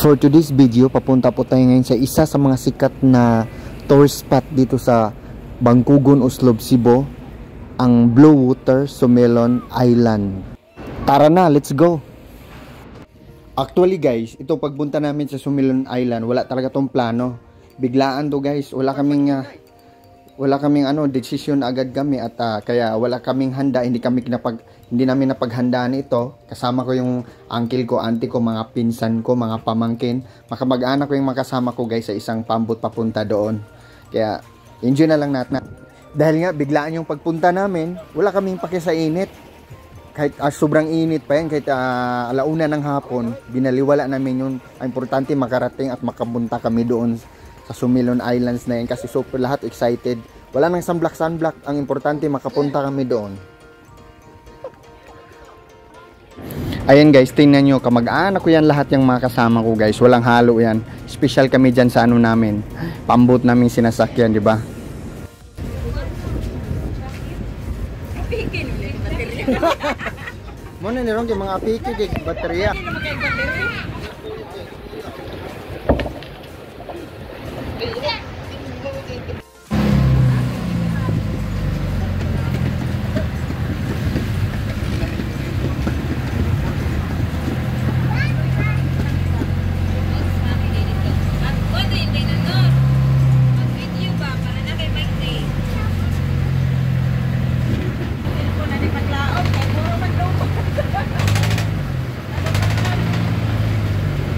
For today's video, papunta po tayo ngayon sa isa sa mga sikat na tourist spot dito sa Bangkugon, Oslob, Cebu, ang Blue Water Sumelon Island. Tara na, let's go! Actually guys, ito pagpunta namin sa Sumelon Island, wala talaga tong plano. Biglaan to guys, wala kaming decision agad kami at kaya wala kaming handa, hindi namin napaghandaan ito. Kasama ko yung uncle ko, auntie ko, mga pinsan ko, mga pamangkin, makamag-anak ko yung makasama ko guys sa isang pambot papunta doon. Kaya enjoy na lang natin. Dahil nga biglaan yung pagpunta namin, wala kaming pake sa init. Kahit sobrang init pa yan, kahit alauna ng hapon, binaliwala namin yun. Ang importante makarating at makapunta kami doon sa Sumelon Islands na yan kasi super lahat excited. Wala nang sunblock. Ang importante makapunta kami doon. Ayan guys, tingnan nyo, kamag-anak ko yan lahat yung mga kasama ko guys. Walang halo yan. Special kami dyan sa ano namin. Pambot namin sinasakyan, di ba? Muna nirong yung mga apiki, baterya.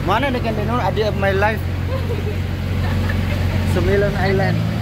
Mana na ganda nun? Idea of my life. Sumelon Island.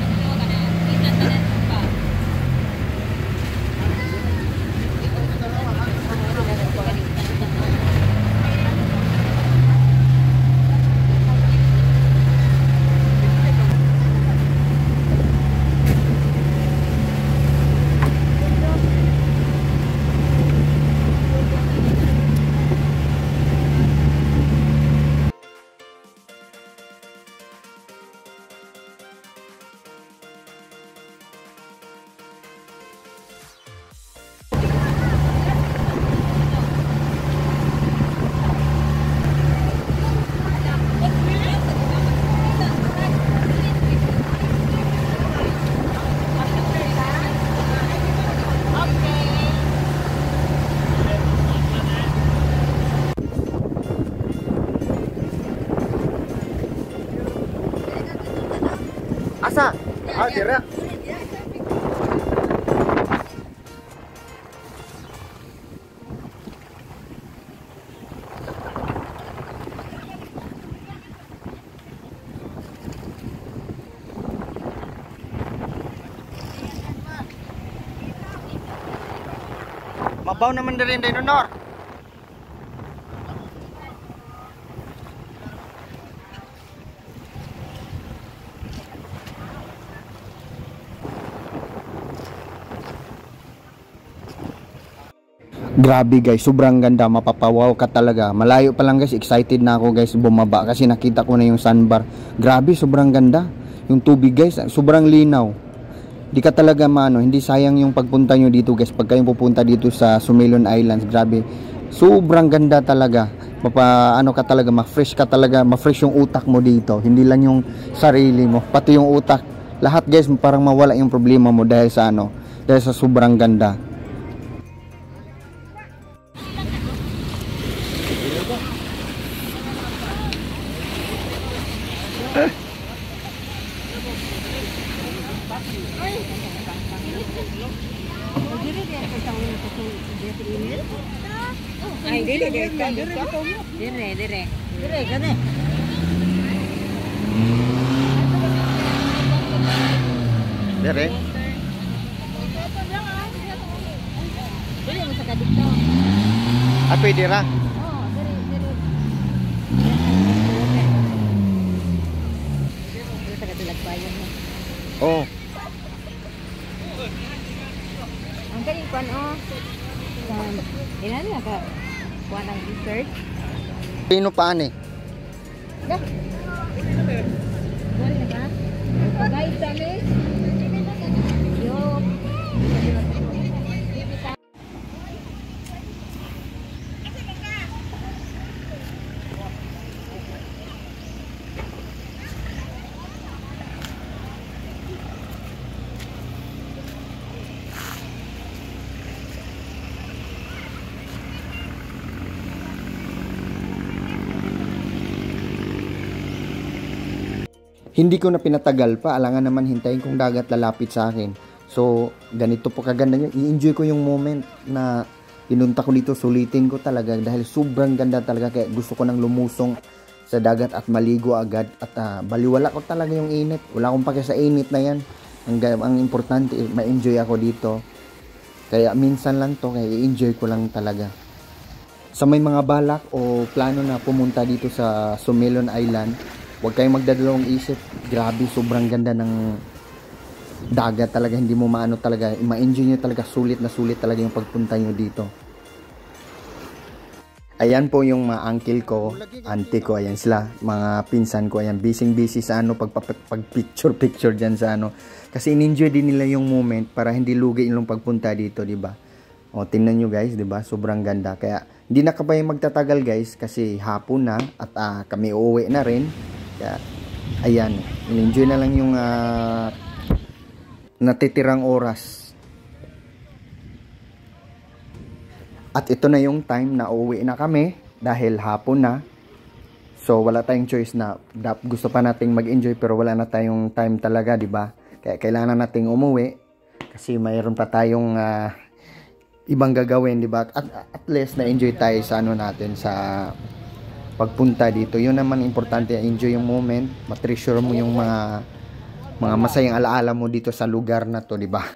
Asa? Dira. Mabaw naman din Nor. Grabe guys, sobrang ganda, mapapawaw ka talaga. Malayo pa lang guys, excited na ako guys bumaba kasi nakita ko na yung sandbar. Grabe, sobrang ganda. Yung tubig guys, sobrang linaw. Di ka talaga hindi sayang yung pagpunta nyo dito guys. Pag kayong pupunta dito sa Sumelon Islands, grabe. Sobrang ganda talaga. Ma-fresh ka talaga, ma-fresh yung utak mo dito. Hindi lang yung sarili mo, pati yung utak. Lahat guys, parang mawala yung problema mo dahil sa dahil sa sobrang ganda. Ay, dire kani. Dire. Dire mo sa kadito. Apoy dira. Oh, dire. Dire sa kadilag bayan mo. Oh. Ang galing kuan Ilan na ka? Kuha ng research? Pino paan eh? Dah. Kuha na ka? Pagay sa amin? Yo. Hindi ko na pinatagal pa, alangan naman hintayin kong dagat lalapit sa akin. So, ganito po kaganda niya. I-enjoy ko yung moment na pinunta ko dito, sulitin ko talaga dahil sobrang ganda talaga. Kaya gusto ko nang lumusong sa dagat at maligo agad. At baliwala ko talaga yung init. Wala akong pake sa init na yan. Ang importante, ma-enjoy ako dito. Kaya minsan lang to, kaya i-enjoy ko lang talaga. Sa may mga balak o plano na pumunta dito sa Sumelon Island, huwag kayong magdadalawang isip. Grabe, sobrang ganda ng dagat talaga. Hindi mo maano talaga. Ma-enjoy nyo talaga. Sulit na sulit talaga yung pagpunta nyo dito. Ayan po yung mga uncle ko, auntie ko. Ayan sila. Mga pinsan ko. Ayan. Busy sa ano. Pag picture dyan sa ano. Kasi in-enjoy din nila yung moment para hindi lugi yung pagpunta dito. Diba? O, tingnan nyo guys. Diba? Sobrang ganda. Kaya hindi na ka pa yung magtatagal guys. Kasi hapon na. At kami uuwi na rin. Kaya, ayan, in-enjoy na lang yung natitirang oras. At ito na yung time na uuwi na kami dahil hapon na. So, wala tayong choice na gusto pa nating mag-enjoy pero wala na tayong time talaga, di ba? Kaya kailangan nating umuwi kasi mayroon pa tayong ibang gagawin, di ba? At least na-enjoy tayo sa ano natin, sa pagpunta dito. Yun naman importante, enjoy yung moment, matreasure mo yung mga masayang alaala mo dito sa lugar na to, di ba?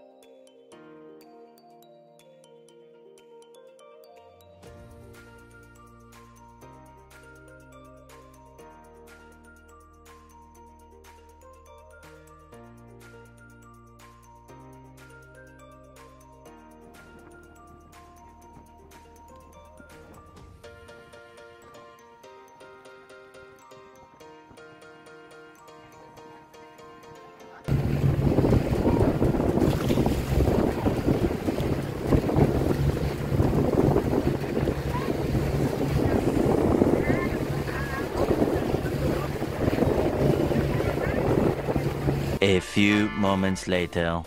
A few moments later.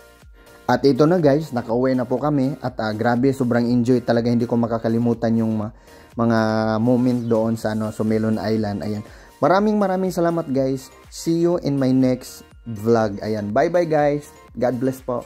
At ito na guys, nakauwi na po kami at grabe, sobrang enjoy talaga. Hindi ko makakalimutan yung mga moment doon sa Sumelon Island. Ayan. Maraming salamat guys. See you in my next vlog. Ayan. Bye bye guys. God bless po.